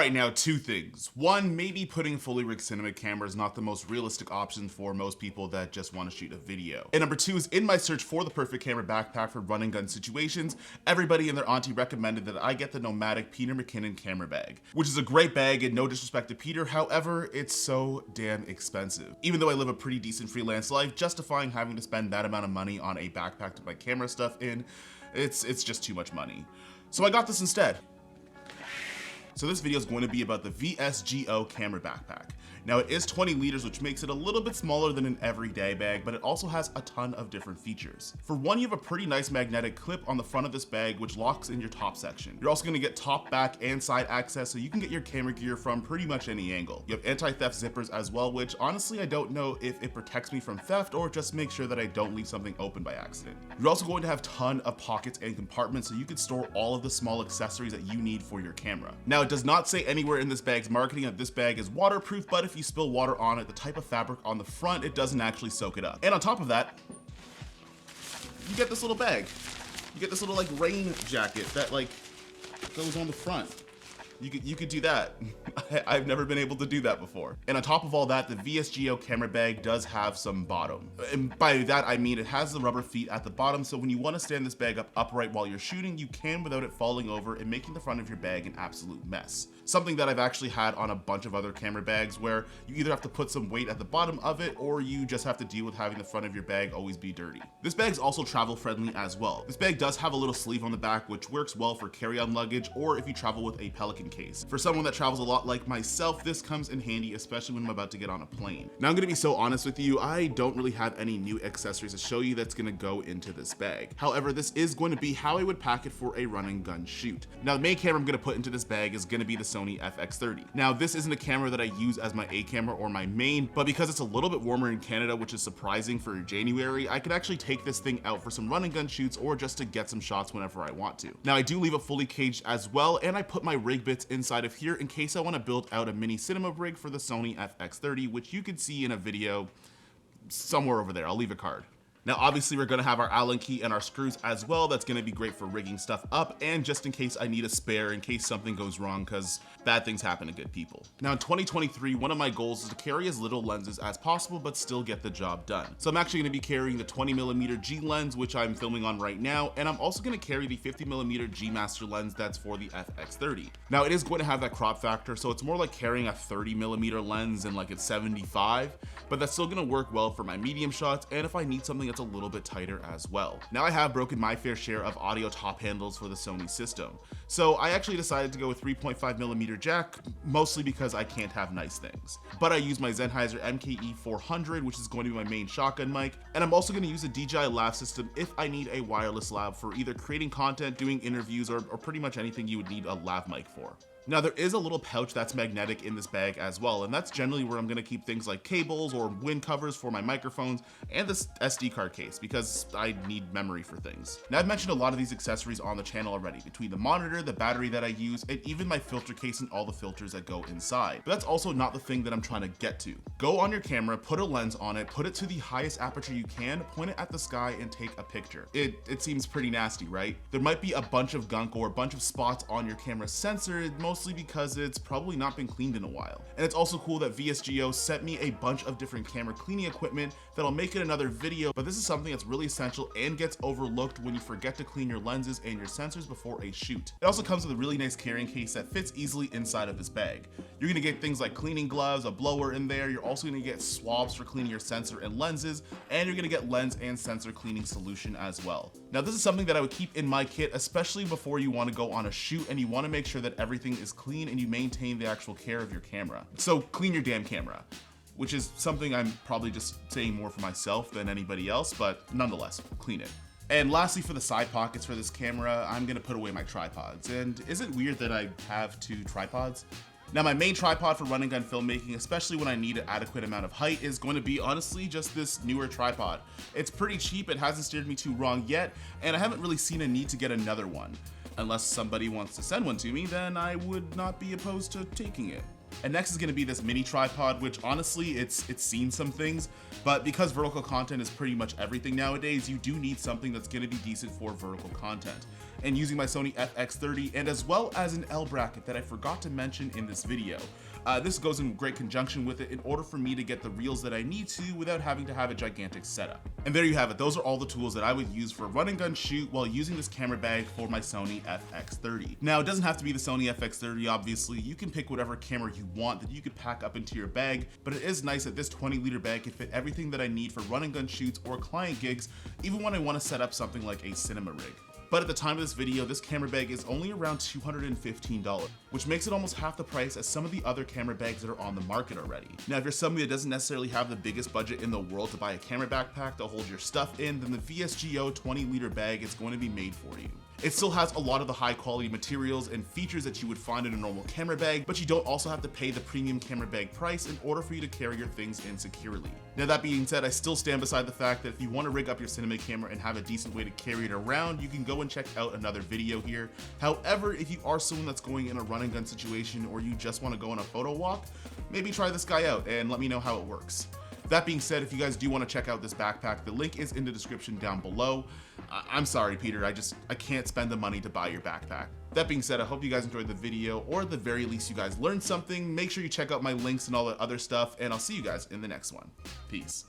Alright, now two things. One, maybe putting fully rigged cinema camera is not the most realistic option for most people that just want to shoot a video. And number two is, in my search for the perfect camera backpack for run and gun situations, everybody and their auntie recommended that I get the Nomadic Peter McKinnon camera bag, which is a great bag and no disrespect to Peter, however, it's so damn expensive. Even though I live a pretty decent freelance life, justifying having to spend that amount of money on a backpack to put my camera stuff in, it's just too much money. So I got this instead. So this video is going to be about the VSGO camera backpack. Now it is 20 liters, which makes it a little bit smaller than an everyday bag, but it also has a ton of different features. For one, you have a pretty nice magnetic clip on the front of this bag, which locks in your top section. You're also going to get top, back, and side access, so you can get your camera gear from pretty much any angle. You have anti-theft zippers as well, which honestly I don't know if it protects me from theft or just makes sure that I don't leave something open by accident. You're also going to have a ton of pockets and compartments, so you can store all of the small accessories that you need for your camera. Now it does not say anywhere in this bag's marketing that this bag is waterproof, but if you spill water on it, the type of fabric on the front, it doesn't actually soak it up. And on top of that, you get this little bag. You get this little like rain jacket that like goes on the front. You could do that. I've never been able to do that before. And on top of all that, the VSGO camera bag does have some bottom. And by that, I mean it has the rubber feet at the bottom, so when you want to stand this bag up upright while you're shooting, you can without it falling over and making the front of your bag an absolute mess. Something that I've actually had on a bunch of other camera bags where you either have to put some weight at the bottom of it or you just have to deal with having the front of your bag always be dirty. This bag's also travel friendly as well. This bag does have a little sleeve on the back, which works well for carry-on luggage or if you travel with a Pelican case. For someone that travels a lot like myself, this comes in handy, especially when I'm about to get on a plane. Now I'm gonna be so honest with you, I don't really have any new accessories to show you that's gonna go into this bag. However, this is going to be how I would pack it for a run and gun shoot. Now the main camera I'm gonna put into this bag is gonna be the Sony FX30. Now this isn't a camera that I use as my A camera or my main, but because it's a little bit warmer in Canada, which is surprising for January, I could actually take this thing out for some run and gun shoots or just to get some shots whenever I want to. Now I do leave it fully caged as well, and I put my rig bits inside of here in case I want to build out a mini cinema rig for the Sony FX30, which you could see in a video somewhere over there. I'll leave a card. Now obviously we're gonna have our Allen key and our screws as well. That's gonna be great for rigging stuff up and just in case I need a spare in case something goes wrong, because bad things happen to good people. Now in 2023, one of my goals is to carry as little lenses as possible but still get the job done. So I'm actually gonna be carrying the 20mm G lens, which I'm filming on right now, and I'm also gonna carry the 50mm G Master lens that's for the FX30. Now it is going to have that crop factor, so it's more like carrying a 30mm lens and like it's 75, but that's still gonna work well for my medium shots and if I need something that's a little bit tighter as well. Now I have broken my fair share of audio top handles for the Sony system, so I actually decided to go with 3.5mm jack, mostly because I can't have nice things. But I use my Sennheiser MKE 400, which is going to be my main shotgun mic, and I'm also going to use a DJI lav system if I need a wireless lav for either creating content, doing interviews, or pretty much anything you would need a lav mic for. Now there is a little pouch that's magnetic in this bag as well, and that's generally where I'm gonna keep things like cables or wind covers for my microphones and this SD card case because I need memory for things. Now I've mentioned a lot of these accessories on the channel already, between the monitor, the battery that I use, and even my filter case and all the filters that go inside. But that's also not the thing that I'm trying to get to. Go on your camera, put a lens on it, put it to the highest aperture you can, point it at the sky and take a picture. It seems pretty nasty, right? There might be a bunch of gunk or a bunch of spots on your camera sensor, mostly because it's probably not been cleaned in a while. And it's also cool that VSGO sent me a bunch of different camera cleaning equipment that'll make it another video, but this is something that's really essential and gets overlooked when you forget to clean your lenses and your sensors before a shoot. It also comes with a really nice carrying case that fits easily inside of this bag. You're gonna get things like cleaning gloves, a blower in there, you're also gonna get swabs for cleaning your sensor and lenses, and you're gonna get lens and sensor cleaning solution as well. Now this is something that I would keep in my kit, especially before you wanna go on a shoot and you wanna make sure that everything is clean and you maintain the actual care of your camera. So clean your damn camera, which is something I'm probably just saying more for myself than anybody else, but nonetheless, clean it. And lastly, for the side pockets for this camera, I'm gonna put away my tripods. And is it weird that I have 2 tripods? Now my main tripod for run and gun filmmaking, especially when I need an adequate amount of height, is going to be honestly just this newer tripod. It's pretty cheap, it hasn't steered me too wrong yet, and I haven't really seen a need to get another one. Unless somebody wants to send one to me, then I would not be opposed to taking it. And next is going to be this mini tripod, which honestly, it's seen some things, but because vertical content is pretty much everything nowadays, you do need something that's going to be decent for vertical content. And using my Sony FX30 and as well as an L bracket that I forgot to mention in this video. This goes in great conjunction with it in order for me to get the reels that I need to without having to have a gigantic setup. And there you have it. Those are all the tools that I would use for a run and gun shoot while using this camera bag for my Sony FX30. Now, it doesn't have to be the Sony FX30, obviously. You can pick whatever camera you want that you could pack up into your bag, but it is nice that this 20-liter bag can fit everything that I need for run and gun shoots or client gigs, even when I want to set up something like a cinema rig. But at the time of this video, this camera bag is only around $215, which makes it almost half the price as some of the other camera bags that are on the market already. Now, if you're somebody that doesn't necessarily have the biggest budget in the world to buy a camera backpack to hold your stuff in, then the VSGO 20-liter bag is going to be made for you. It still has a lot of the high quality materials and features that you would find in a normal camera bag, but you don't also have to pay the premium camera bag price in order for you to carry your things in securely. Now, that being said, I still stand beside the fact that if you want to rig up your cinema camera and have a decent way to carry it around, you can go and check out another video here. However, if you are someone that's going in a run and gun situation or you just want to go on a photo walk, maybe try this guy out and let me know how it works. That being said, if you guys do want to check out this backpack, the link is in the description down below. I'm sorry, Peter, I can't spend the money to buy your backpack. That being said, I hope you guys enjoyed the video, or at the very least you guys learned something. Make sure you check out my links and all that other stuff, and I'll see you guys in the next one. Peace.